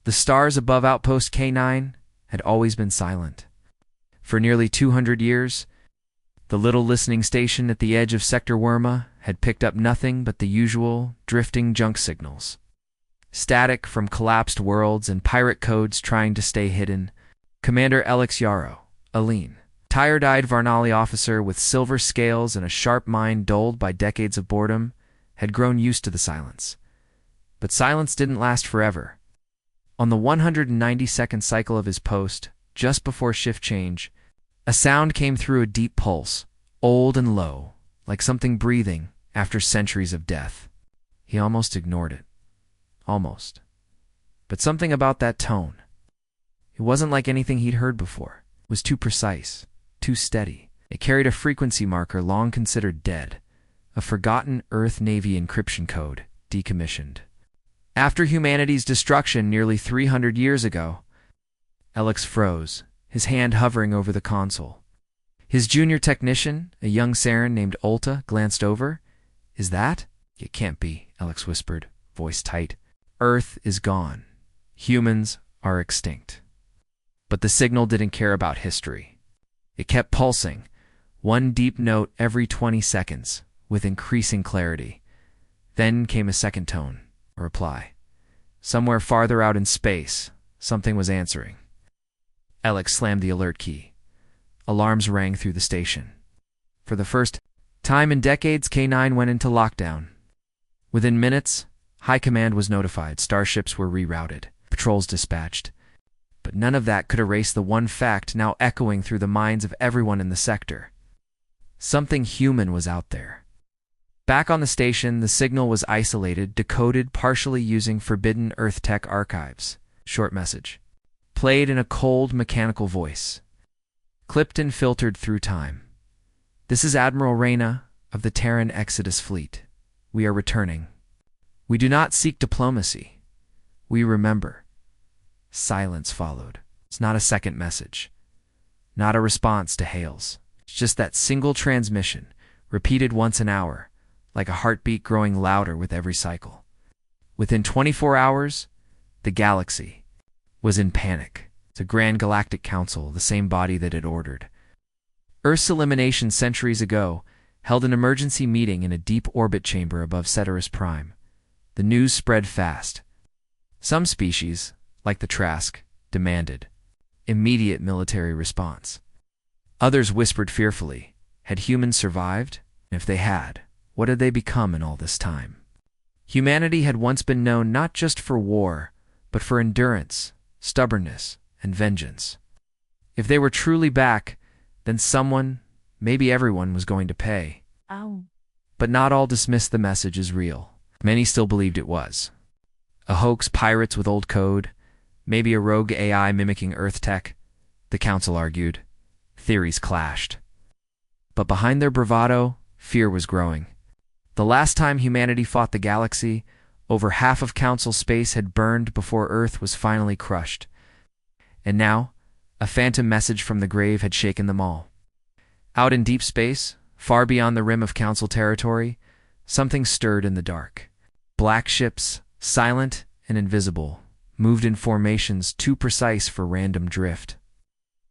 The stars above Outpost K9 had always been silent. For nearly 200 years, the little listening station at the edge of Sector Worma had picked up nothing but the usual drifting junk signals. Static from collapsed worlds and pirate codes trying to stay hidden. Commander Alex Yarrow, a lean, tired-eyed Varnali officer with silver scales and a sharp mind dulled by decades of boredom, had grown used to the silence. But silence didn't last forever. On the 192nd cycle of his post, just before shift change, a sound came through a deep pulse, old and low, like something breathing after centuries of death. He almost ignored it. Almost. But something about that tone. It wasn't like anything he'd heard before. It was too precise, too steady. It carried a frequency marker long considered dead, a forgotten Earth Navy encryption code, decommissioned. After humanity's destruction nearly 300 years ago, Alex froze, his hand hovering over the console. His junior technician, a young Saren named Ulta, glanced over. "Is that?" "It can't be," Alex whispered, voice tight. "Earth is gone. Humans are extinct." But the signal didn't care about history. It kept pulsing, one deep note every 20 seconds, with increasing clarity. Then came a second tone, a reply. Somewhere farther out in space, something was answering. Alex slammed the alert key. Alarms rang through the station. For the first time in decades, K9 went into lockdown. Within minutes, High Command was notified. Starships were rerouted, patrols dispatched. But none of that could erase the one fact now echoing through the minds of everyone in the sector. Something human was out there. Back on the station, the signal was isolated, decoded partially using forbidden Earth tech archives. Short message. Played in a cold, mechanical voice. Clipped and filtered through time. "This is Admiral Reyna of the Terran Exodus Fleet. We are returning. We do not seek diplomacy. We remember." Silence followed. It's not a second message. Not a response to hails. It's just that single transmission, repeated once an hour, like a heartbeat growing louder with every cycle. Within 24 hours, the galaxy was in panic. The Grand Galactic Council, the same body that had ordered Earth's elimination centuries ago, held an emergency meeting in a deep orbit chamber above Ceteris Prime. The news spread fast. Some species, like the Trask, demanded immediate military response. Others whispered fearfully, had humans survived? And if they had, what had they become in all this time? Humanity had once been known not just for war, but for endurance, stubbornness, and vengeance. If they were truly back, then someone, maybe everyone, was going to pay. Ow. But not all dismissed the message as real. Many still believed it was. A hoax, pirates with old code, maybe a rogue AI mimicking Earth tech, the Council argued. Theories clashed. But behind their bravado, fear was growing. The last time humanity fought the galaxy, over half of Council space had burned before Earth was finally crushed. And now, a phantom message from the grave had shaken them all. Out in deep space, far beyond the rim of Council territory, something stirred in the dark. Black ships, silent and invisible, moved in formations too precise for random drift.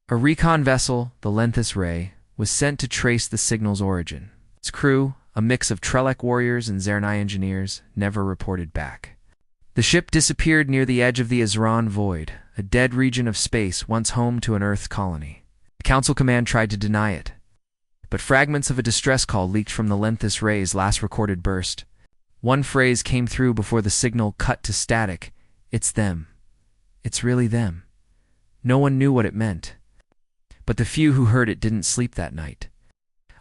A recon vessel, the Lenthis Ray, was sent to trace the signal's origin. Its crew, a mix of Trelec warriors and Zernai engineers, never reported back. The ship disappeared near the edge of the Azran Void, a dead region of space once home to an Earth colony. The Council Command tried to deny it, but fragments of a distress call leaked from the Lenthis Ray's last recorded burst. One phrase came through before the signal cut to static. "It's them. It's really them." No one knew what it meant. But the few who heard it didn't sleep that night.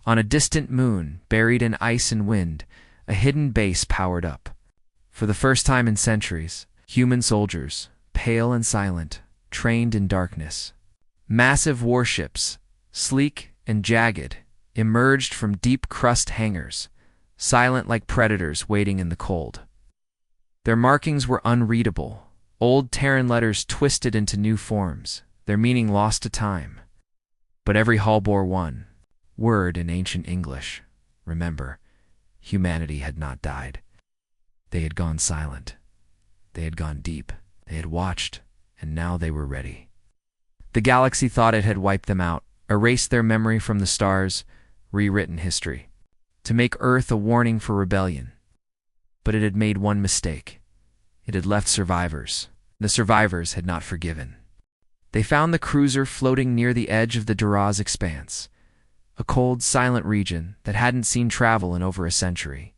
On a distant moon, buried in ice and wind, a hidden base powered up. For the first time in centuries, human soldiers, pale and silent, trained in darkness. Massive warships, sleek and jagged, emerged from deep crust hangars, silent like predators waiting in the cold. Their markings were unreadable, old Terran letters twisted into new forms, their meaning lost to time. But every hull bore one word in ancient English. Remember, humanity had not died. They had gone silent. They had gone deep. They had watched and now they were ready. The galaxy thought it had wiped them out, erased their memory from the stars, rewritten history, to make Earth a warning for rebellion. But it had made one mistake. It had left survivors. The survivors had not forgiven. They found the cruiser floating near the edge of the Duras expanse, a cold, silent region that hadn't seen travel in over a century.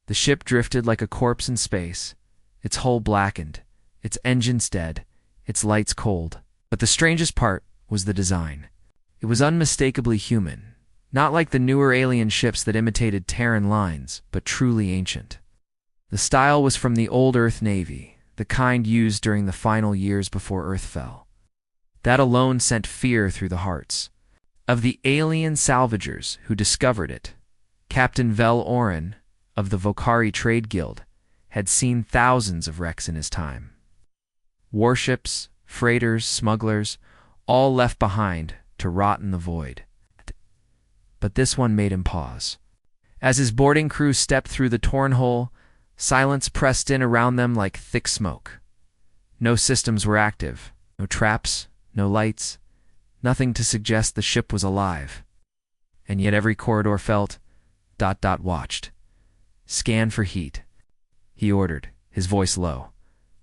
The ship drifted like a corpse in space, its hull blackened, its engines dead, its lights cold. But the strangest part was the design. It was unmistakably human, not like the newer alien ships that imitated Terran lines, but truly ancient. The style was from the old Earth Navy, the kind used during the final years before Earth fell. That alone sent fear through the hearts of the alien salvagers who discovered it. Captain Vel Oren of the Vokari Trade Guild had seen thousands of wrecks in his time. Warships, freighters, smugglers, all left behind to rot in the void. But this one made him pause. As his boarding crew stepped through the torn hole, silence pressed in around them like thick smoke. No systems were active, no traps, no lights, nothing to suggest the ship was alive. And yet every corridor felt ... watched. Scan for heat, he ordered, his voice low.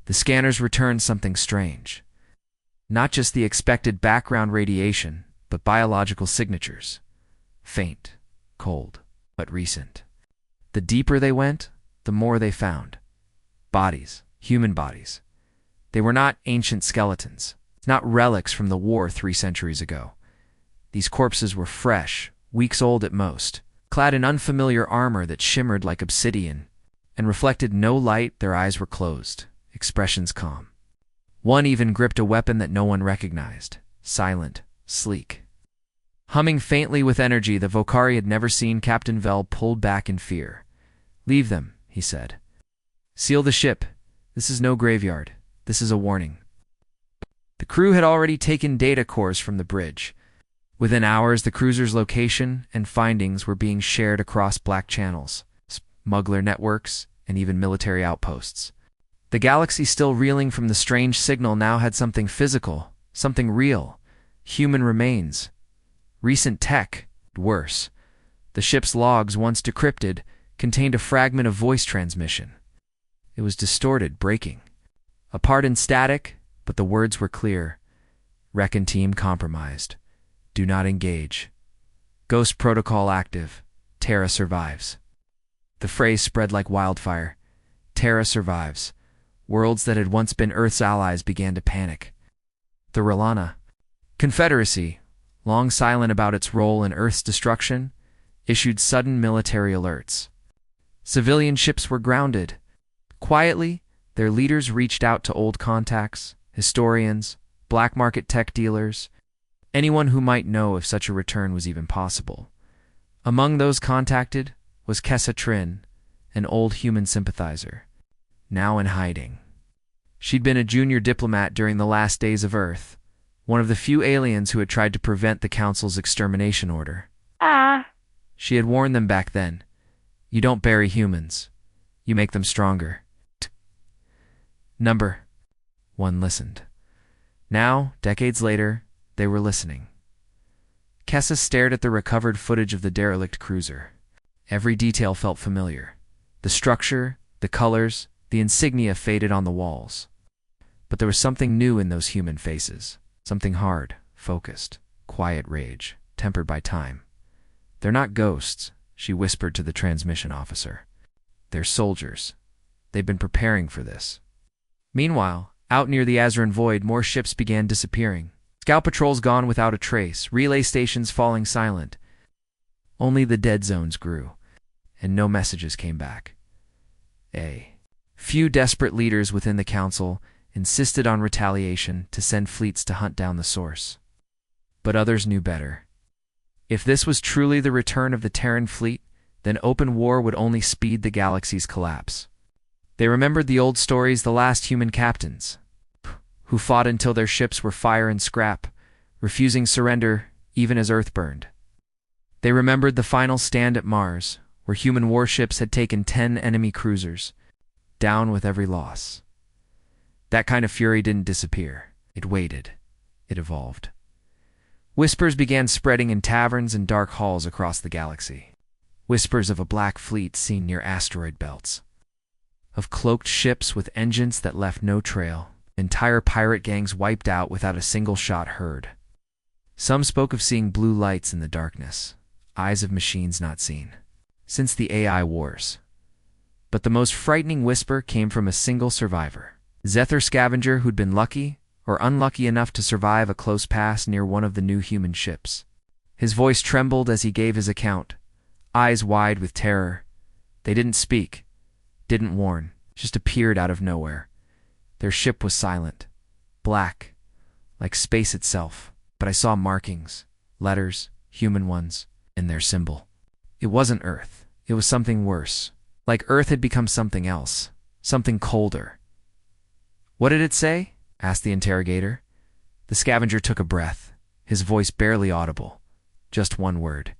The scanners returned something strange. Not just the expected background radiation, but biological signatures. Faint, cold, but recent. The deeper they went, the more they found. Bodies, human bodies. They were not ancient skeletons, not relics from the war 3 centuries ago. These corpses were fresh, weeks old at most, clad in unfamiliar armor that shimmered like obsidian and reflected no light. Their eyes were closed, expressions calm. One even gripped a weapon that no one recognized, silent, sleek. Humming faintly with energy the Vokari had never seen, Captain Vel pulled back in fear. "Leave them," he said. "Seal the ship. This is no graveyard. This is a warning." The crew had already taken data cores from the bridge. Within hours, the cruiser's location and findings were being shared across black channels, smuggler networks, and even military outposts. The galaxy, still reeling from the strange signal, now had something physical, something real, human remains. Recent tech, worse. The ship's logs, once decrypted, contained a fragment of voice transmission. It was distorted, breaking. Apart in static, but the words were clear. "Recon team compromised. Do not engage. Ghost protocol active. Terra survives." The phrase spread like wildfire. Terra survives. Worlds that had once been Earth's allies began to panic. The Relana Confederacy, long silent about its role in Earth's destruction, issued sudden military alerts. Civilian ships were grounded. Quietly, their leaders reached out to old contacts, historians, black market tech dealers, anyone who might know if such a return was even possible. Among those contacted was Kessa Trin, an old human sympathizer, now in hiding. She'd been a junior diplomat during the last days of Earth, one of the few aliens who had tried to prevent the Council's extermination order. She had warned them back then, "You don't bury humans. You make them stronger." Number 1 listened. Now, decades later, they were listening. Kessa stared at the recovered footage of the derelict cruiser. Every detail felt familiar. The structure, the colors, the insignia faded on the walls. But there was something new in those human faces. Something hard, focused, quiet rage, tempered by time. "They're not ghosts," she whispered to the transmission officer. "They're soldiers. They've been preparing for this." Meanwhile, out near the Azeran Void, more ships began disappearing. Scout patrols gone without a trace, relay stations falling silent. Only the dead zones grew, and no messages came back. A few desperate leaders within the Council insisted on retaliation to send fleets to hunt down the source. But others knew better. If this was truly the return of the Terran fleet, then open war would only speed the galaxy's collapse. They remembered the old stories, the last human captains, who fought until their ships were fire and scrap, refusing surrender even as Earth burned. They remembered the final stand at Mars, where human warships had taken 10 enemy cruisers, down with every loss. That kind of fury didn't disappear. It waited. It evolved. Whispers began spreading in taverns and dark halls across the galaxy. Whispers of a black fleet seen near asteroid belts. Of cloaked ships with engines that left no trail. Entire pirate gangs wiped out without a single shot heard. Some spoke of seeing blue lights in the darkness, eyes of machines not seen since the AI wars. But the most frightening whisper came from a single survivor. Zephyr scavenger who'd been lucky or unlucky enough to survive a close pass near one of the new human ships. His voice trembled as he gave his account, eyes wide with terror. They didn't speak, didn't warn, just appeared out of nowhere. Their ship was silent, black, like space itself, but I saw markings, letters, human ones, in their symbol. It wasn't Earth. It was something worse. Like Earth had become something else, something colder. "What did it say?" asked the interrogator. The scavenger took a breath, his voice barely audible. Just one word.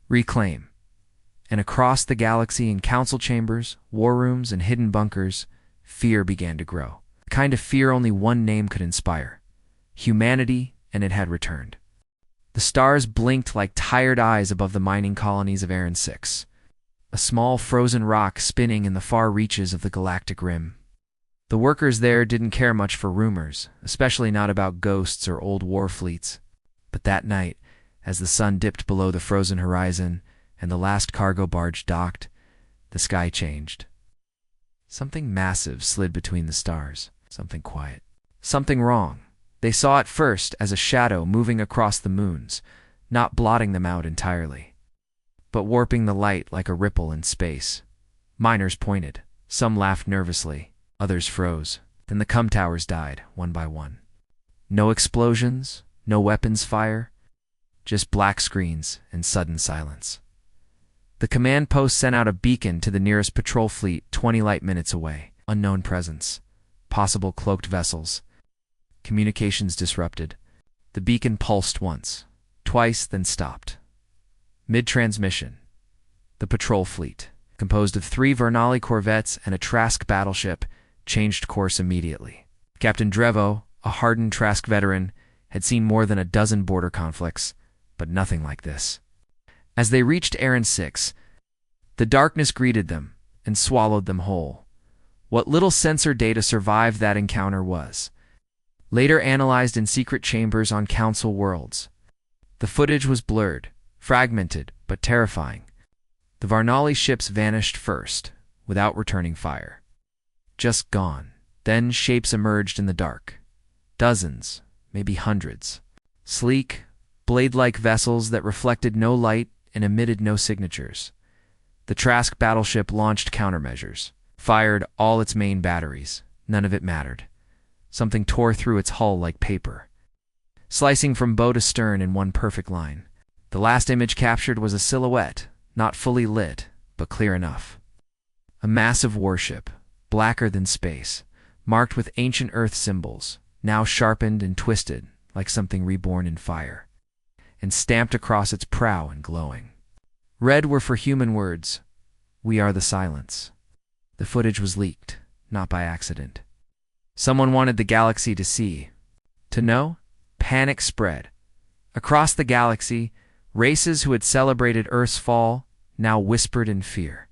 Reclaim. And across the galaxy in council chambers, war rooms, and hidden bunkers, fear began to grow. The kind of fear only one name could inspire. Humanity, and it had returned. The stars blinked like tired eyes above the mining colonies of Aaron 6. A small frozen rock spinning in the far reaches of the galactic rim. The workers there didn't care much for rumors, especially not about ghosts or old war fleets. But that night, as the sun dipped below the frozen horizon and the last cargo barge docked, the sky changed. Something massive slid between the stars, something quiet. Something wrong. They saw it first as a shadow moving across the moons, not blotting them out entirely, but warping the light like a ripple in space. Miners pointed. Some laughed nervously. Others froze. Then the cum towers died, one by one. No explosions, no weapons fire, just black screens and sudden silence. The command post sent out a beacon to the nearest patrol fleet 20 light minutes away. Unknown presence. Possible cloaked vessels. Communications disrupted. The beacon pulsed once, twice, then stopped. Mid-transmission. The patrol fleet, composed of 3 Vernali corvettes and a Trask battleship, changed course immediately. Captain Drevo, a hardened Trask veteran, had seen more than a dozen border conflicts, but nothing like this. As they reached Aaron 6, the darkness greeted them and swallowed them whole. What little sensor data survived that encounter was later analyzed in secret chambers on Council worlds. The footage was blurred, fragmented, but terrifying. The Varnali ships vanished first, without returning fire. Just gone. Then shapes emerged in the dark. Dozens, maybe hundreds. Sleek, blade-like vessels that reflected no light and emitted no signatures. The Trask battleship launched countermeasures, fired all its main batteries. None of it mattered. Something tore through its hull like paper, slicing from bow to stern in one perfect line. The last image captured was a silhouette, not fully lit, but clear enough. A massive warship, blacker than space, marked with ancient Earth symbols, now sharpened and twisted like something reborn in fire, and stamped across its prow and glowing. Red were for human words, "We are the silence." The footage was leaked, not by accident. Someone wanted the galaxy to see, to know. Panic spread. Across the galaxy, races who had celebrated Earth's fall now whispered in fear.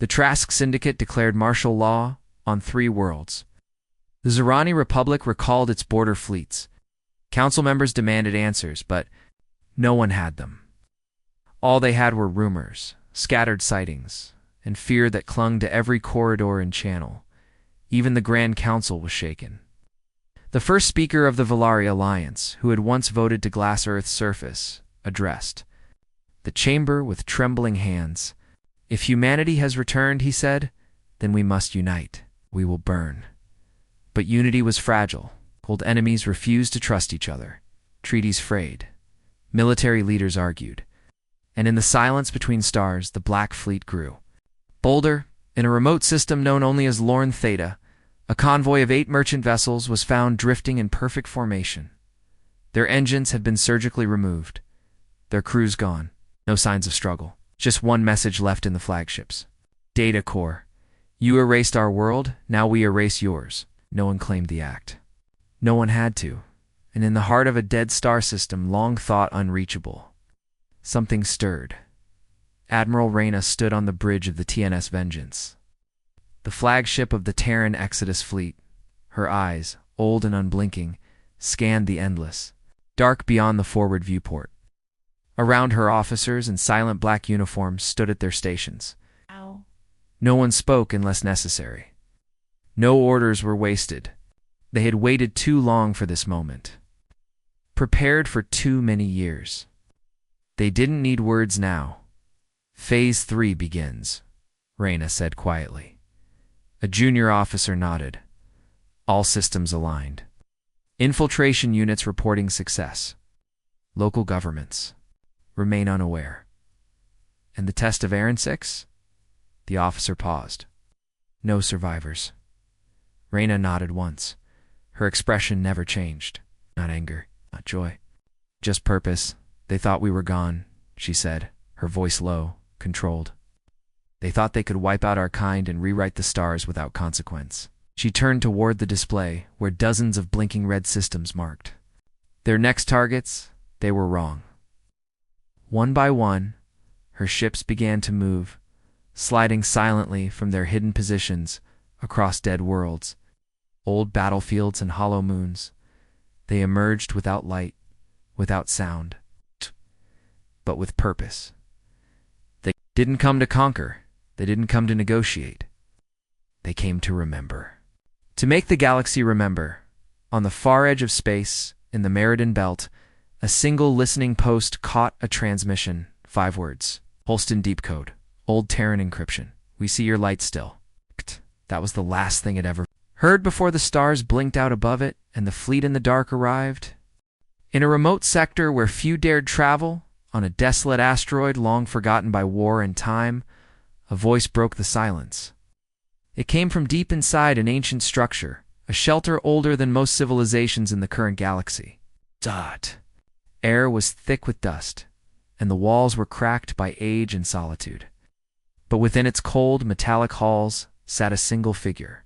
The Trask Syndicate declared martial law on 3 worlds. The Zerani Republic recalled its border fleets. Council members demanded answers, but no one had them. All they had were rumors, scattered sightings, and fear that clung to every corridor and channel. Even the Grand Council was shaken. The first speaker of the Valari Alliance, who had once voted to glass Earth's surface, addressed the chamber with trembling hands. "If humanity has returned," he said, "then we must unite. We will burn." But unity was fragile. Old enemies refused to trust each other. Treaties frayed. Military leaders argued. And in the silence between stars, the Black Fleet grew. Bolder, in a remote system known only as Lorne Theta, a convoy of 8 merchant vessels was found drifting in perfect formation. Their engines had been surgically removed. Their crews gone. No signs of struggle. Just one message left in the flagships. "Data Core. You erased our world, now we erase yours. No one claimed the act. No one had to, and in the heart of a dead star system long thought unreachable, something stirred. Admiral Reyna stood on the bridge of the TNS Vengeance, the flagship of the Terran Exodus fleet. Her eyes, old and unblinking, scanned the endless, dark beyond the forward viewport. Around her, officers in silent black uniforms stood at their stations. Ow. No one spoke unless necessary. No orders were wasted. They had waited too long for this moment, prepared for too many years. They didn't need words now. Phase 3 begins, Reyna said quietly. A junior officer nodded. All systems aligned. Infiltration units reporting success. Local governments remain unaware. And the test of Aaron 6? The officer paused. No survivors. Reyna nodded once. Her expression never changed. Not anger, not joy. Just purpose. They thought we were gone, she said, her voice low, controlled. They thought they could wipe out our kind and rewrite the stars without consequence. She turned toward the display, where dozens of blinking red systems marked their next targets. They were wrong. One by one, her ships began to move, sliding silently from their hidden positions across dead worlds, old battlefields and hollow moons. They emerged without light, without sound, but with purpose. They didn't come to conquer. They didn't come to negotiate. They came to remember. To make the galaxy remember, on the far edge of space, in the Meridian Belt, a single listening post caught a transmission. 5 words. Holston deep code. Old Terran encryption. We see your light still. That was the last thing it ever heard before the stars blinked out above it and the fleet in the dark arrived. In a remote sector where few dared travel, on a desolate asteroid long forgotten by war and time, a voice broke the silence. It came from deep inside an ancient structure, a shelter older than most civilizations in the current galaxy. Dot. Air was thick with dust, and the walls were cracked by age and solitude. But within its cold, metallic halls sat a single figure.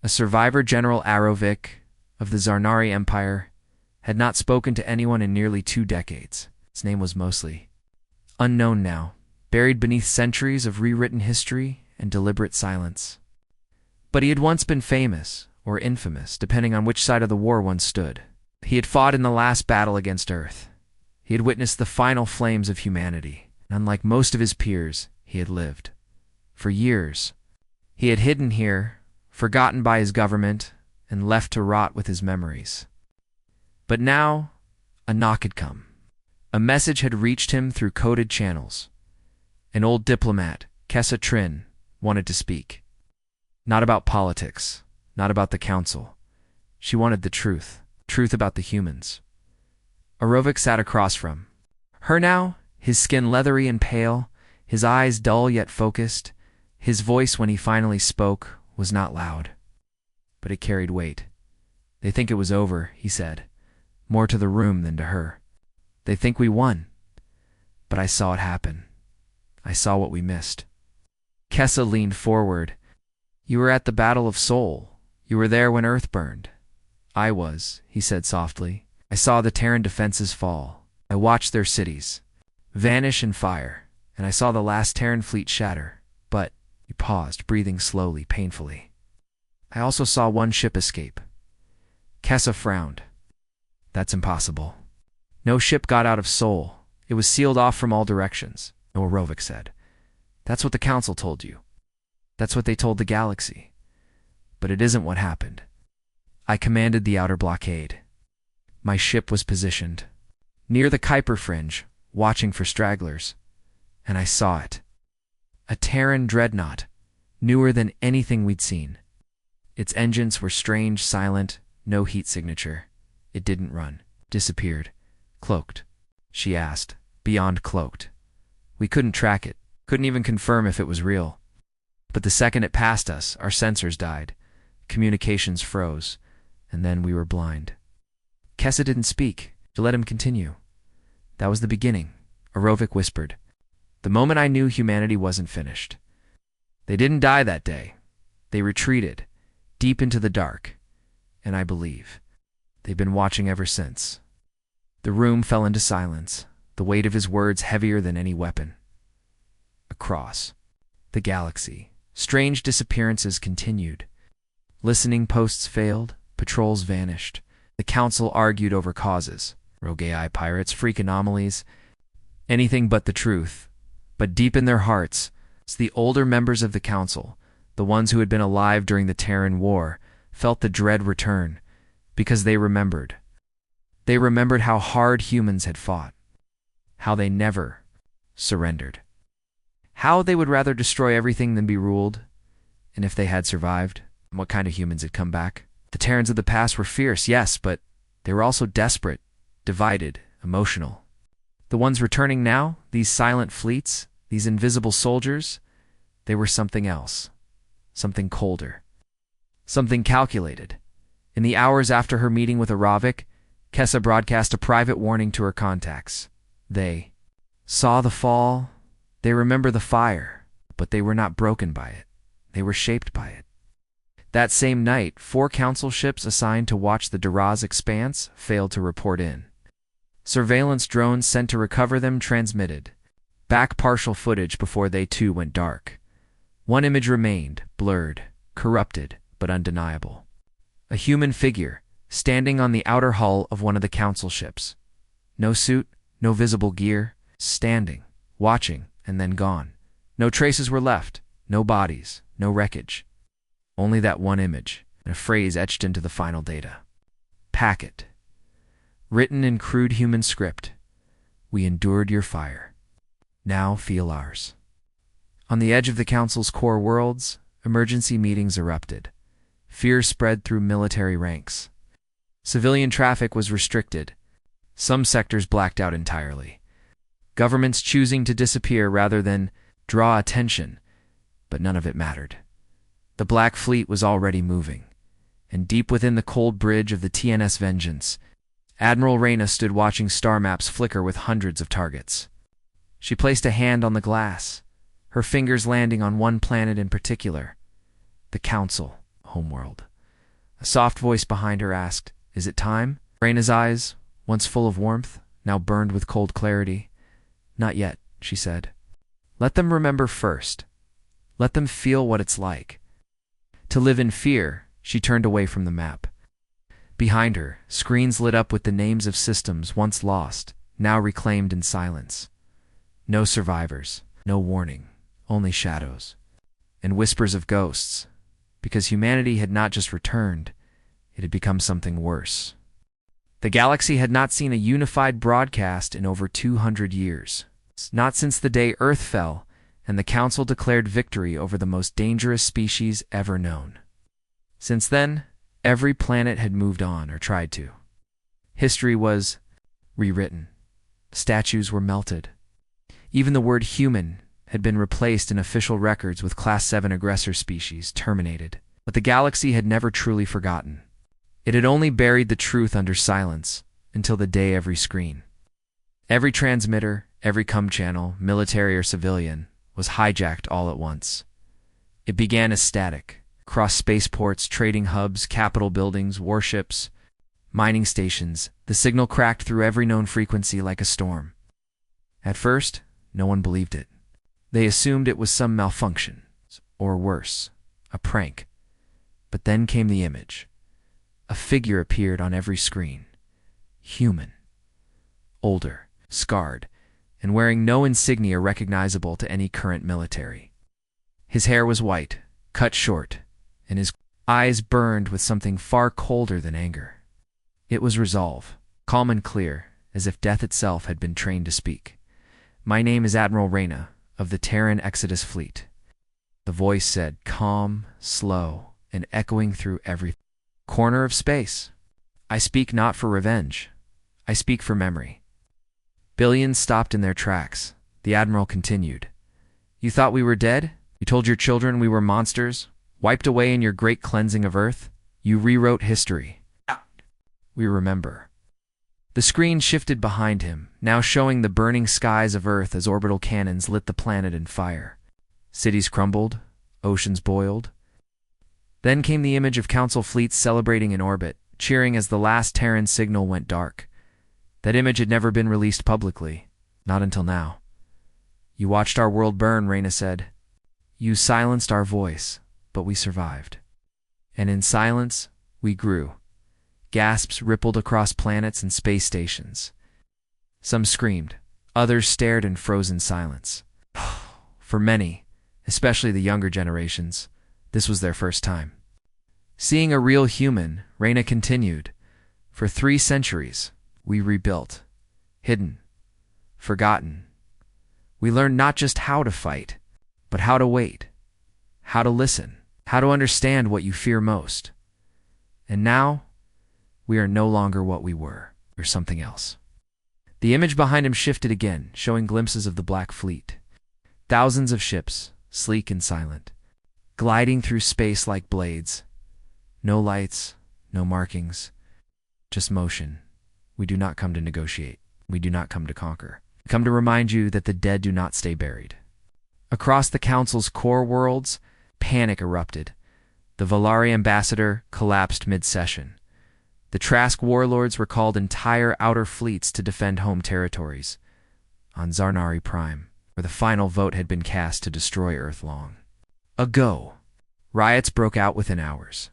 A survivor, General Arovic of the Zarnari Empire, had not spoken to anyone in nearly 2 decades. His name was mostly unknown now, buried beneath centuries of rewritten history and deliberate silence. But he had once been famous, or infamous, depending on which side of the war one stood. He had fought in the last battle against Earth. He had witnessed the final flames of humanity. Unlike most of his peers, he had lived. For years, he had hidden here, forgotten by his government, and left to rot with his memories. But now, a knock had come. A message had reached him through coded channels. An old diplomat, Kessa Trin, wanted to speak. Not about politics, not about the council. She wanted the truth about the humans. Arovic sat across from her now, his skin leathery and pale, his eyes dull yet focused. His voice, when he finally spoke, was not loud, but it carried weight. They think it was over, he said, more to the room than to her. They think we won, but I saw it happen. I saw what we missed. Kessa leaned forward. You were at the Battle of Sol. You were there when Earth burned. I was, he said softly. I saw the Terran defenses fall. I watched their cities vanish in fire, and I saw the last Terran fleet shatter. But, he paused, breathing slowly, painfully. I also saw one ship escape. Kessa frowned. That's impossible. No ship got out of Sol. It was sealed off from all directions. Arovic said. That's what the Council told you. That's what they told the galaxy. But it isn't what happened. I commanded the outer blockade. My ship was positioned near the Kuiper fringe, watching for stragglers, and I saw it. A Terran dreadnought, newer than anything we'd seen. Its engines were strange, silent, no heat signature. It didn't run, disappeared. Cloaked, she asked, beyond cloaked. We couldn't track it, couldn't even confirm if it was real. But the second it passed us, our sensors died, communications froze, and then we were blind. Kessa didn't speak. To let him continue. That was the beginning, Arovic whispered. The moment I knew humanity wasn't finished. They didn't die that day. They retreated, deep into the dark, and I believe. They've been watching ever since. The room fell into silence, the weight of his words heavier than any weapon. Across the galaxy, strange disappearances continued. Listening posts failed, patrols vanished. The council argued over causes. Rogue AI pirates, freak anomalies, anything but the truth. But deep in their hearts, the older members of the council, the ones who had been alive during the Terran War, felt the dread return, because they remembered. They remembered how hard humans had fought, how they never surrendered, how they would rather destroy everything than be ruled, and if they had survived, what kind of humans had come back. The Terrans of the past were fierce, yes, but they were also desperate, divided, emotional. The ones returning now, these silent fleets, these invisible soldiers, they were something else, something colder, something calculated. In the hours after her meeting with Aravik, Kessa broadcast a private warning to her contacts. They saw the fall, they remember the fire, but they were not broken by it. They were shaped by it. That same night, 4 council ships assigned to watch the Duras expanse failed to report in. Surveillance drones sent to recover them transmitted back partial footage before they too went dark. One image remained, blurred, corrupted, but undeniable. A human figure, standing on the outer hull of one of the council ships. No suit, no visible gear, standing, watching, and then gone. No traces were left, no bodies, no wreckage. Only that one image, and a phrase etched into the final data. Packet. Written in crude human script. We endured your fire. Now feel ours. On the edge of the Council's core worlds, emergency meetings erupted. Fear spread through military ranks. Civilian traffic was restricted. Some sectors blacked out entirely. Governments choosing to disappear rather than draw attention, but none of it mattered. The Black Fleet was already moving, and deep within the cold bridge of the TNS Vengeance, Admiral Reyna stood watching star maps flicker with hundreds of targets. She placed a hand on the glass, her fingers landing on one planet in particular, the Council, homeworld. A soft voice behind her asked, "Is it time?" Reyna's eyes, once full of warmth, now burned with cold clarity. "Not yet," she said. "Let them remember first. Let them feel what it's like to live in fear." She turned away from the map. Behind her, screens lit up with the names of systems once lost, now reclaimed in silence. No survivors, no warning, only shadows, and whispers of ghosts, because humanity had not just returned, it had become something worse. The galaxy had not seen a unified broadcast in over 200 years, not since the day Earth fell and the Council declared victory over the most dangerous species ever known. Since then, every planet had moved on, or tried to. History was rewritten. Statues were melted. Even the word human had been replaced in official records with Class 7 aggressor species terminated. But the galaxy had never truly forgotten. It had only buried the truth under silence until the day every screen, every transmitter, every comm channel, military or civilian, was hijacked all at once. It began as static, across spaceports, trading hubs, capital buildings, warships, mining stations. The signal cracked through every known frequency like a storm. At first, no one believed it. They assumed it was some malfunction, or worse, a prank. But then came the image. A figure appeared on every screen. Human. Older, scarred, and wearing no insignia recognizable to any current military. His hair was white, cut short, and his eyes burned with something far colder than anger. It was resolve, calm and clear, as if death itself had been trained to speak. "My name is Admiral Reyna, of the Terran Exodus Fleet." The voice said, calm, slow, and echoing through every corner of space. "I speak not for revenge. I speak for memory." Billions stopped in their tracks. The Admiral continued. "You thought we were dead? You told your children we were monsters, wiped away in your great cleansing of Earth? You rewrote history. We remember." The screen shifted behind him, now showing the burning skies of Earth as orbital cannons lit the planet in fire. Cities crumbled, oceans boiled. Then came the image of Council fleets celebrating in orbit, cheering as the last Terran signal went dark. That image had never been released publicly, not until now. "You watched our world burn," Reyna said. "You silenced our voice, but we survived. And in silence, we grew." Gasps rippled across planets and space stations. Some screamed, others stared in frozen silence. For many, especially the younger generations, this was their first time. "Seeing a real human," Reyna continued. "For 3 centuries, we rebuilt. Hidden. Forgotten. We learned not just how to fight, but how to wait. How to listen. How to understand what you fear most. And now, we are no longer what we were. We're something else." The image behind him shifted again, showing glimpses of the Black Fleet. Thousands of ships, sleek and silent, gliding through space like blades. No lights, no markings, just motion. "We do not come to negotiate. We do not come to conquer. We come to remind you that the dead do not stay buried." Across the Council's core worlds, panic erupted. The Valari ambassador collapsed mid-session. The Trask warlords recalled entire outer fleets to defend home territories. On Zarnari Prime, where the final vote had been cast to destroy Earth long ago, riots broke out within hours.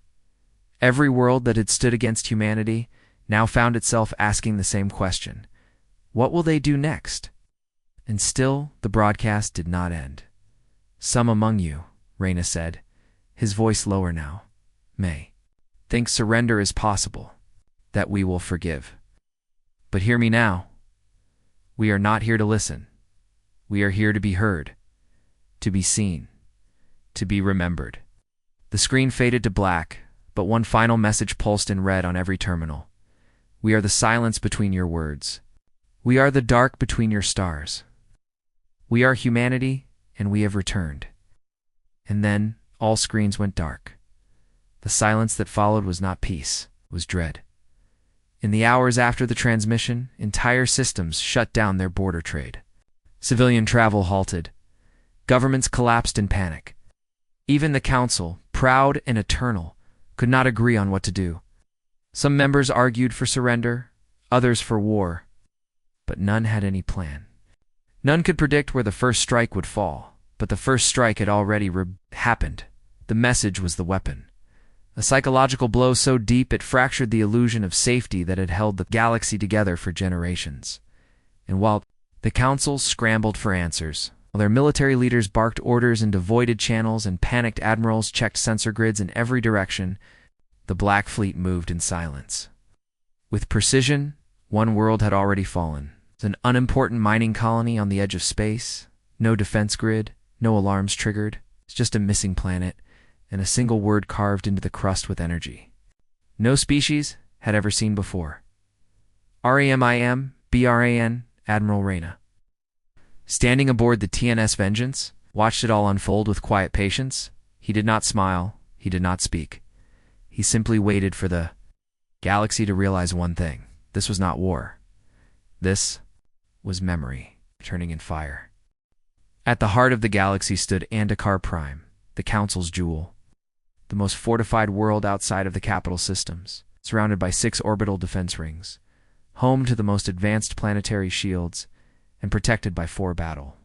Every world that had stood against humanity now found itself asking the same question: what will they do next? And still, the broadcast did not end. "Some among you," Reyna said, his voice lower now, "may think surrender is possible, that we will forgive. But hear me now. We are not here to listen. We are here to be heard, to be seen, to be remembered." The screen faded to black, but one final message pulsed in red on every terminal. "We are the silence between your words. We are the dark between your stars. We are humanity, and we have returned." And then all screens went dark. The silence that followed was not peace, it was dread. In the hours after the transmission, entire systems shut down their border trade. Civilian travel halted. Governments collapsed in panic. Even the Council, proud and eternal, could not agree on what to do. Some members argued for surrender, others for war, but none had any plan. None could predict where the first strike would fall, but the first strike had already happened. The message was the weapon. A psychological blow so deep it fractured the illusion of safety that had held the galaxy together for generations. And while the Council scrambled for answers, while their military leaders barked orders into voided channels and panicked admirals checked sensor grids in every direction, the Black Fleet moved in silence. With precision, one world had already fallen. It was an unimportant mining colony on the edge of space. No defense grid, no alarms triggered. It's just a missing planet, and a single word carved into the crust with energy. No species had ever seen before. REMIM-BRAN, Admiral Reyna. Standing aboard the TNS Vengeance, watched it all unfold with quiet patience. He did not smile, he did not speak. He simply waited for the galaxy to realize one thing. This was not war. This was memory, turning in fire. At the heart of the galaxy stood Andakar Prime, the Council's jewel. The most fortified world outside of the capital systems, surrounded by 6 orbital defense rings, home to the most advanced planetary shields, and protected by 4 battle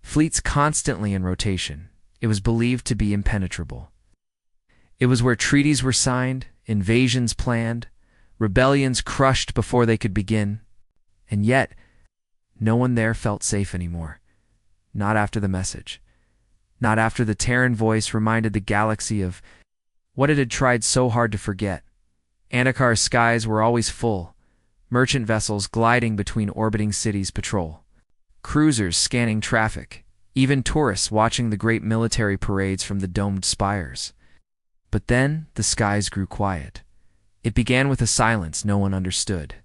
fleets constantly in rotation. It was believed to be impenetrable. It was where treaties were signed, invasions planned, rebellions crushed before they could begin. And yet, no one there felt safe anymore. Not after the message. Not after the Terran voice reminded the galaxy of what it had tried so hard to forget. Andakar's skies were always full. Merchant vessels gliding between orbiting cities patrol. Cruisers scanning traffic. Even tourists watching the great military parades from the domed spires. But then the skies grew quiet. It began with a silence no one understood.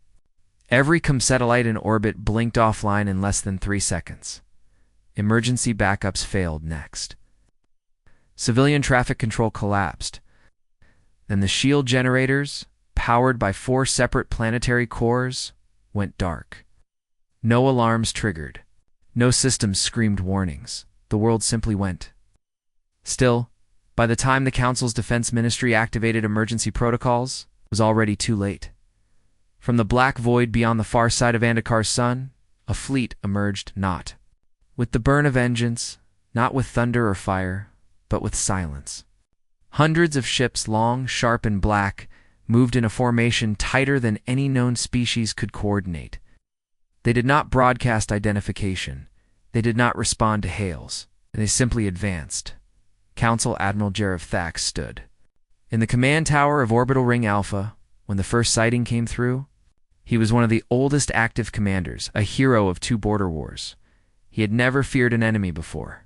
Every satellite in orbit blinked offline in less than 3 seconds. Emergency backups failed next. Civilian traffic control collapsed. Then the shield generators, powered by 4 separate planetary cores, went dark. No alarms triggered. No systems screamed warnings. The world simply went. Still, By the time the Council's Defense Ministry activated emergency protocols, it was already too late. From the black void beyond the far side of Andakar's sun, a fleet emerged not with the burn of engines, not with thunder or fire, but with silence. Hundreds of ships, long, sharp, and black, moved in a formation tighter than any known species could coordinate. They did not broadcast identification. They did not respond to hails. They simply advanced. Council Admiral Jareth Thax stood in the command tower of Orbital Ring Alpha when the first sighting came through. He was one of the oldest active commanders, a hero of 2 border wars. He had never feared an enemy before.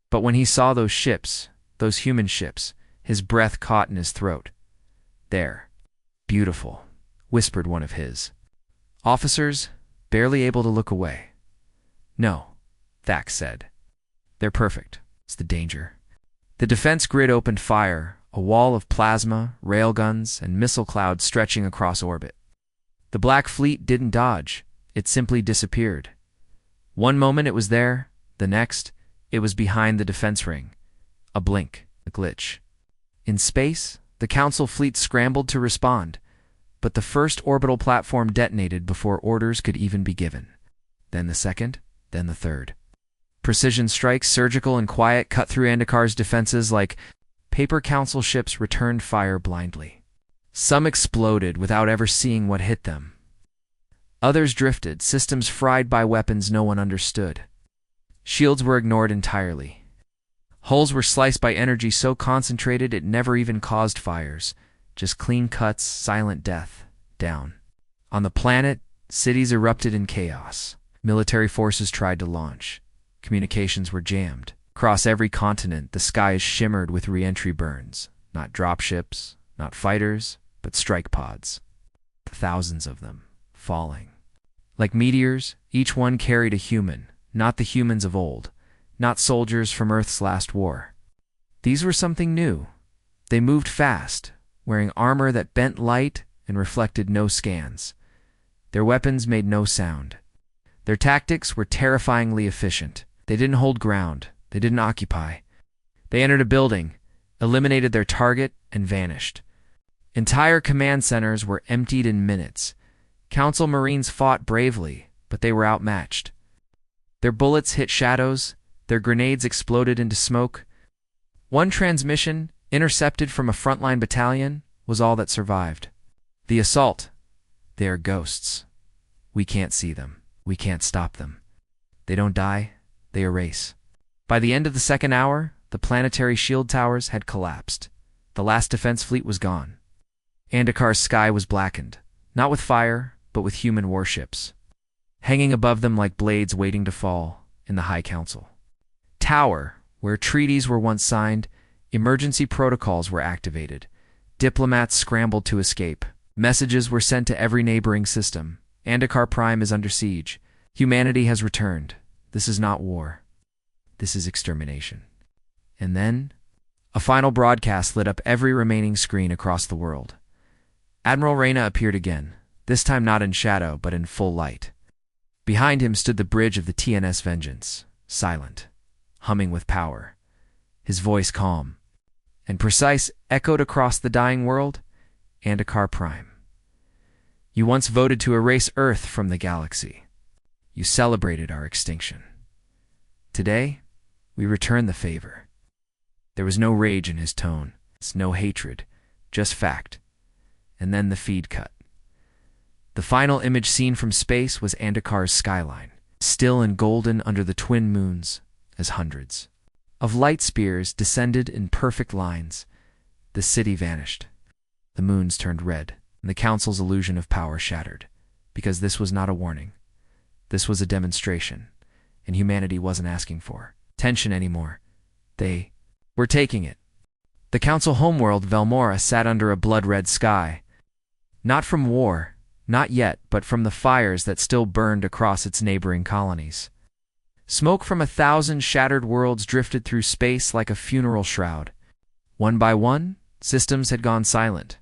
But when he saw those ships, those human ships, his breath caught in his throat. "There. Beautiful," whispered one of his officers, barely able to look away. "No," Thax said. "They're perfect. It's the danger." The defense grid opened fire, a wall of plasma, railguns, and missile clouds stretching across orbit. The Black Fleet didn't dodge. It simply disappeared. One moment it was there, the next, it was behind the defense ring. A blink, a glitch. In space, the Council fleet scrambled to respond, but the first orbital platform detonated before orders could even be given. Then the second, then the third. Precision strikes, surgical and quiet, cut through Andakar's defenses like paper. Council ships returned fire blindly. Some exploded without ever seeing what hit them. Others drifted, systems fried by weapons no one understood. Shields were ignored entirely. Hulls were sliced by energy so concentrated it never even caused fires, just clean cuts, silent death, down. On the planet, cities erupted in chaos. Military forces tried to launch. Communications were jammed. Across every continent, the skies shimmered with re-entry burns. Not dropships, not fighters, but strike pods. Thousands of them, falling. Like meteors, each one carried a human, not the humans of old, not soldiers from Earth's last war. These were something new. They moved fast, wearing armor that bent light and reflected no scans. Their weapons made no sound. Their tactics were terrifyingly efficient. They didn't hold ground. They didn't occupy. They entered a building, eliminated their target, and vanished. Entire command centers were emptied in minutes. Council Marines fought bravely, but they were outmatched. Their bullets hit shadows. Their grenades exploded into smoke. One transmission, intercepted from a frontline battalion, was all that survived. The assault. They are ghosts. We can't see them. We can't stop them. They don't die. They erase. By the end of the second hour, the planetary shield towers had collapsed. The last defense fleet was gone. Andakar's sky was blackened, not with fire, but with human warships, hanging above them like blades waiting to fall in the High Council. Tower, where treaties were once signed, emergency protocols were activated. Diplomats scrambled to escape. Messages were sent to every neighboring system. Andakar Prime is under siege. Humanity has returned. This is not war. This is extermination. And then, a final broadcast lit up every remaining screen across the world. Admiral Reyna appeared again, this time not in shadow, but in full light. Behind him stood the bridge of the TNS Vengeance, silent, humming with power. His voice calm and precise echoed across the dying world. Andakar Prime. You once voted to erase Earth from the galaxy. You celebrated our extinction. Today, we return the favor. There was no rage in his tone, no hatred, just fact. And then the feed cut. The final image seen from space was Andakar's skyline, still and golden under the twin moons, as hundreds of light spears descended in perfect lines. The city vanished. The moons turned red, and the Council's illusion of power shattered, because this was not a warning. This was a demonstration, and humanity wasn't asking for tension anymore. They were taking it. The Council homeworld Velmora sat under a blood-red sky. Not from war, not yet, but from the fires that still burned across its neighboring colonies. Smoke from 1,000 shattered worlds drifted through space like a funeral shroud. One by one, systems had gone silent.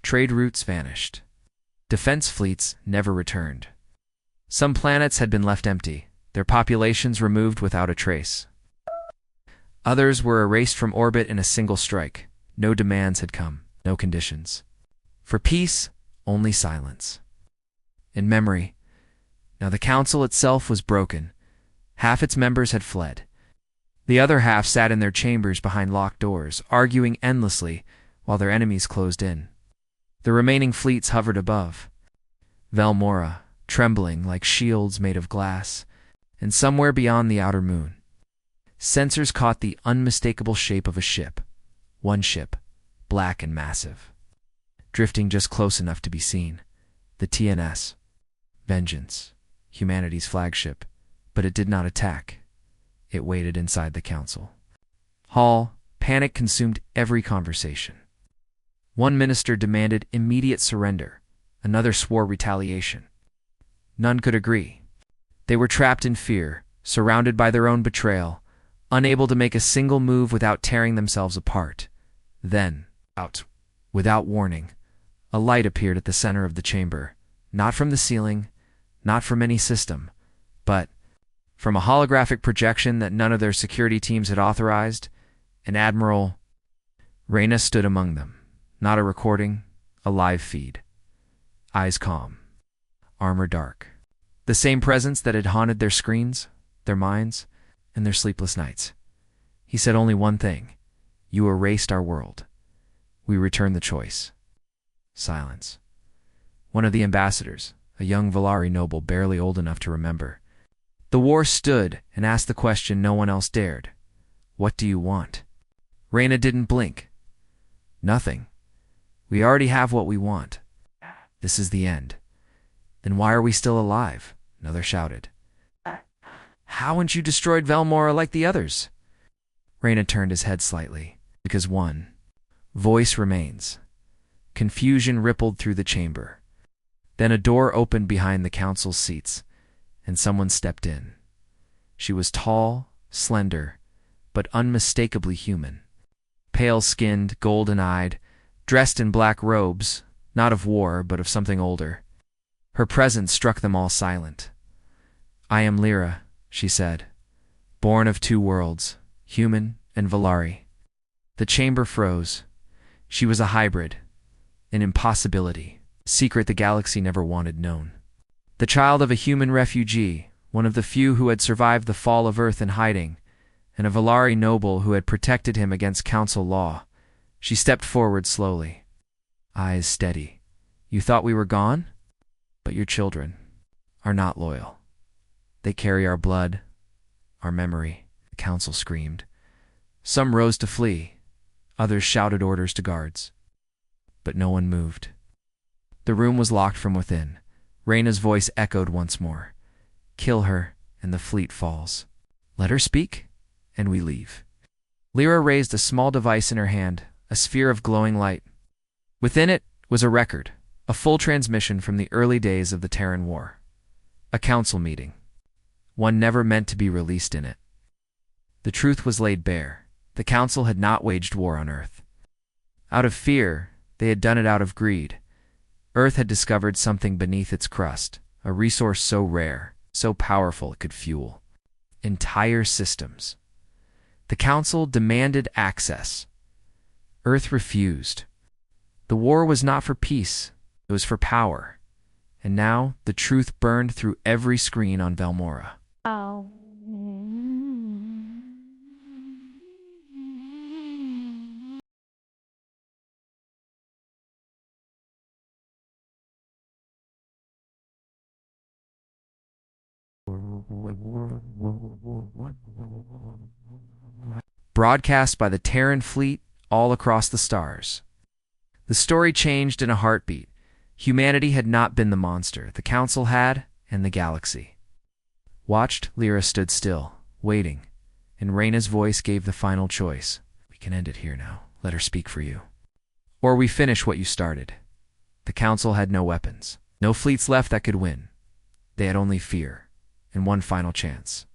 Trade routes vanished. Defense fleets never returned. Some planets had been left empty, their populations removed without a trace. Others were erased from orbit in a single strike. No demands had come, no conditions. For peace, only silence. In memory, now the council itself was broken. Half its members had fled. The other half sat in their chambers behind locked doors, arguing endlessly while their enemies closed in. The remaining fleets hovered above. Velmora, trembling like shields made of glass, and somewhere beyond the outer moon, sensors caught the unmistakable shape of a ship. One ship, black and massive, drifting just close enough to be seen. The TNS. Vengeance, humanity's flagship, but it did not attack. It waited inside the council hall. Panic consumed every conversation. One minister demanded immediate surrender. Another swore retaliation. None could agree. They were trapped in fear, surrounded by their own betrayal, unable to make a single move without tearing themselves apart. Then, without warning, a light appeared at the center of the chamber, not from the ceiling, not from any system, but from a holographic projection that none of their security teams had authorized. An Admiral Reyna stood among them. Not a recording, a live feed. Eyes calm, armor dark. The same presence that had haunted their screens, their minds, and their sleepless nights. He said only one thing: "You erased our world. We return the choice." Silence. One of the ambassadors, a young Valari noble barely old enough to remember. The war stood and asked the question no one else dared. "What do you want?" Reyna didn't blink. "Nothing. We already have what we want. This is the end." "Then why are we still alive?" Another shouted. "Haven't you destroyed Velmora like the others?" Reyna turned his head slightly. "Because one voice remains." Confusion rippled through the chamber. Then a door opened behind the council's seats, and someone stepped in. She was tall, slender, but unmistakably human. Pale-skinned, golden-eyed, dressed in black robes, not of war, but of something older. Her presence struck them all silent. "I am Lyra," she said, "born of two worlds, human and Valari." The chamber froze. She was a hybrid, an impossibility, a secret the galaxy never wanted known. The child of a human refugee, one of the few who had survived the fall of Earth in hiding, and a Valari noble who had protected him against council law. She stepped forward slowly. Eyes steady. "You thought we were gone? But your children are not loyal. They carry our blood, our memory," the council screamed. Some rose to flee. Others shouted orders to guards. But no one moved. The room was locked from within. Reyna's voice echoed once more. "Kill her, and the fleet falls. Let her speak, and we leave." Lyra raised a small device in her hand, a sphere of glowing light. Within it was a record, a full transmission from the early days of the Terran War. A council meeting. One never meant to be released in it. The truth was laid bare. The council had not waged war on Earth. Out of fear, they had done it out of greed. Earth had discovered something beneath its crust, a resource so rare, so powerful it could fuel entire systems. The council demanded access. Earth refused. The war was not for peace, it was for power. And now the truth burned through every screen on Velmora. Oh. Broadcast by the Terran fleet all across the stars. The story changed in a heartbeat. Humanity had not been the monster. The council had, and the galaxy. Watched, Lyra stood still, waiting, and Reyna's voice gave the final choice. "We can end it here now. Let her speak for you. Or we finish what you started." The council had no weapons, no fleets left that could win. They had only fear, and one final chance.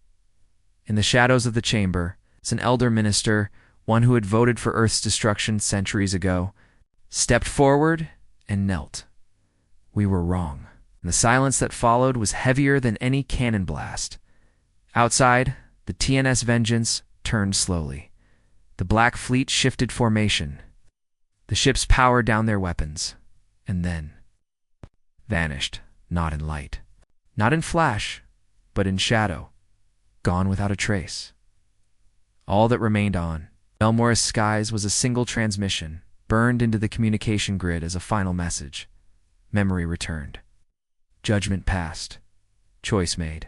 In the shadows of the chamber, an elder minister, one who had voted for Earth's destruction centuries ago, stepped forward and knelt. We were wrong. And the silence that followed was heavier than any cannon blast. Outside, the TNS Vengeance turned slowly. The Black Fleet shifted formation. The ships powered down their weapons, and then vanished, not in light, not in flash, but in shadow, gone without a trace. All that remained on Velmora's skies was a single transmission, burned into the communication grid as a final message. Memory returned. Judgment passed. Choice made.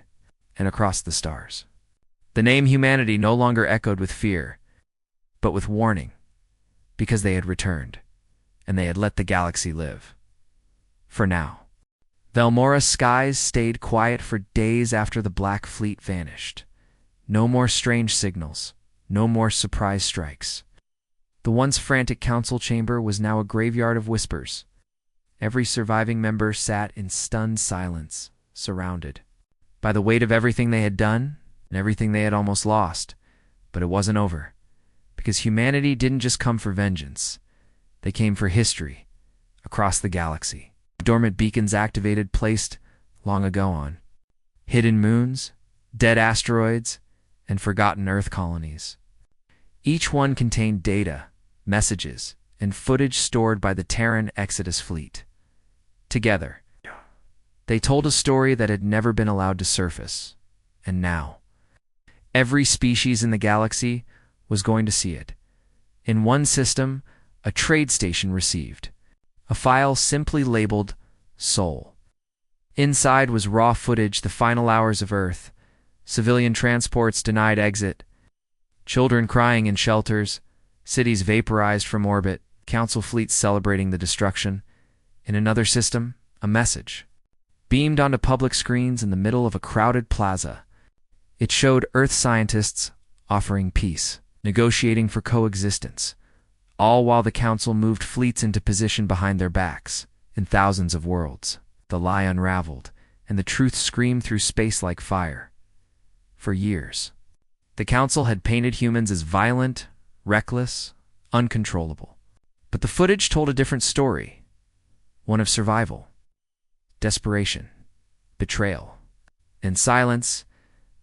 And across the stars, the name humanity no longer echoed with fear, but with warning, because they had returned, and they had let the galaxy live. For now. Velmora's skies stayed quiet for days after the Black Fleet vanished. No more strange signals, no more surprise strikes. The once frantic council chamber was now a graveyard of whispers. Every surviving member sat in stunned silence, surrounded by the weight of everything they had done and everything they had almost lost. But it wasn't over, because humanity didn't just come for vengeance. They came for history, across the galaxy. Dormant beacons activated, placed long ago on hidden moons, dead asteroids, and forgotten Earth colonies. Each one contained data, messages, and footage stored by the Terran Exodus fleet. Together, they told a story that had never been allowed to surface, and now, every species in the galaxy was going to see it. In one system, a trade station received a file simply labeled Soul. Inside was raw footage, the final hours of Earth, civilian transports denied exit, children crying in shelters, cities vaporized from orbit, council fleets celebrating the destruction. In another system, a message beamed onto public screens in the middle of a crowded plaza. It showed Earth scientists offering peace, negotiating for coexistence, all while the council moved fleets into position behind their backs. In thousands of worlds, the lie unraveled, and the truth screamed through space like fire. For years, the council had painted humans as violent, reckless, uncontrollable. But the footage told a different story, one of survival, desperation, betrayal. In silence,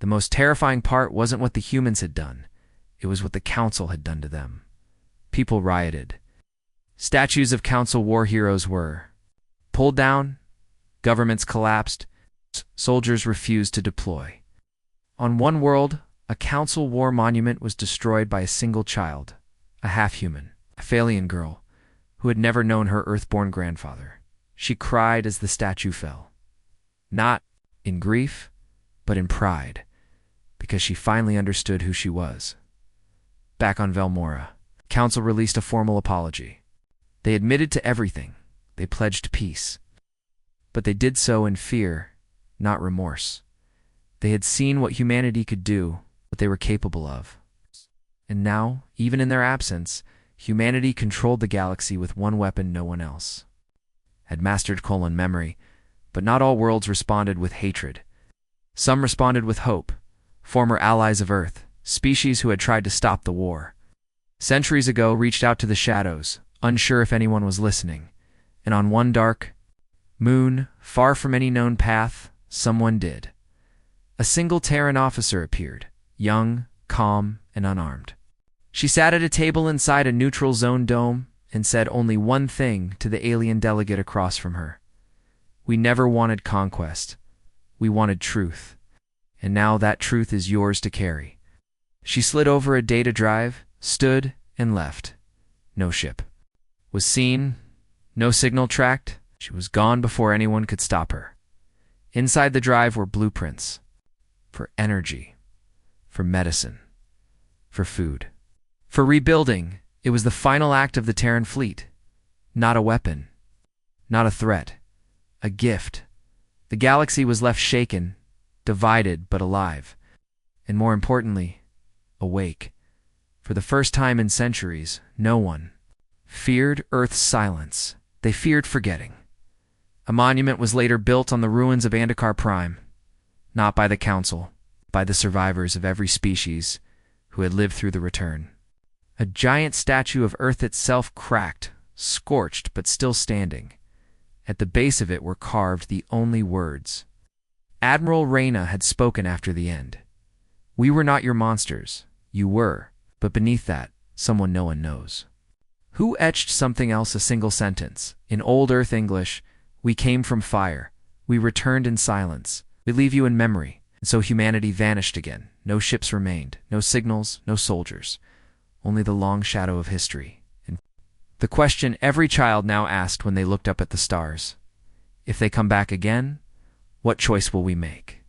the most terrifying part wasn't what the humans had done, it was what the council had done to them. People rioted. Statues of council war heroes were pulled down, governments collapsed, soldiers refused to deploy. On one world, a council war monument was destroyed by a single child, a half-human, a Phalian girl, who had never known her Earthborn grandfather. She cried as the statue fell. Not in grief, but in pride, because she finally understood who she was. Back on Velmora, Council released a formal apology. They admitted to everything. They pledged peace. But they did so in fear, not remorse. They had seen what humanity could do, what they were capable of. And now, even in their absence, humanity controlled the galaxy with one weapon no one else had mastered: memory. But not all worlds responded with hatred. Some responded with hope, former allies of Earth, species who had tried to stop the war. Centuries ago reached out to the shadows, unsure if anyone was listening. And on one dark moon, far from any known path, someone did. A single Terran officer appeared, young, calm, and unarmed. She sat at a table inside a neutral zone dome and said only one thing to the alien delegate across from her. We never wanted conquest. We wanted truth. And now that truth is yours to carry. She slid over a data drive, stood, and left. No ship was seen, no signal tracked. She was gone before anyone could stop her. Inside the drive were blueprints for energy, for medicine, for food, for rebuilding. It was the final act of the Terran fleet. Not a weapon, not a threat, a gift. The galaxy was left shaken, divided but alive, and more importantly, awake. For the first time in centuries, no one feared Earth's silence. They feared forgetting. A monument was later built on the ruins of Andakar Prime, not by the Council, by the survivors of every species who had lived through the return. A giant statue of Earth itself, cracked, scorched, but still standing. At the base of it were carved the only words Admiral Reyna had spoken after the end. We were not your monsters. You were. But beneath that, someone no one knows. Who etched something else a single sentence? In old Earth English, we came from fire. We returned in silence. We leave you in memory. And so humanity vanished again. No ships remained. No signals. No soldiers. Only the long shadow of history. And the question every child now asked when they looked up at the stars. If they come back again, what choice will we make?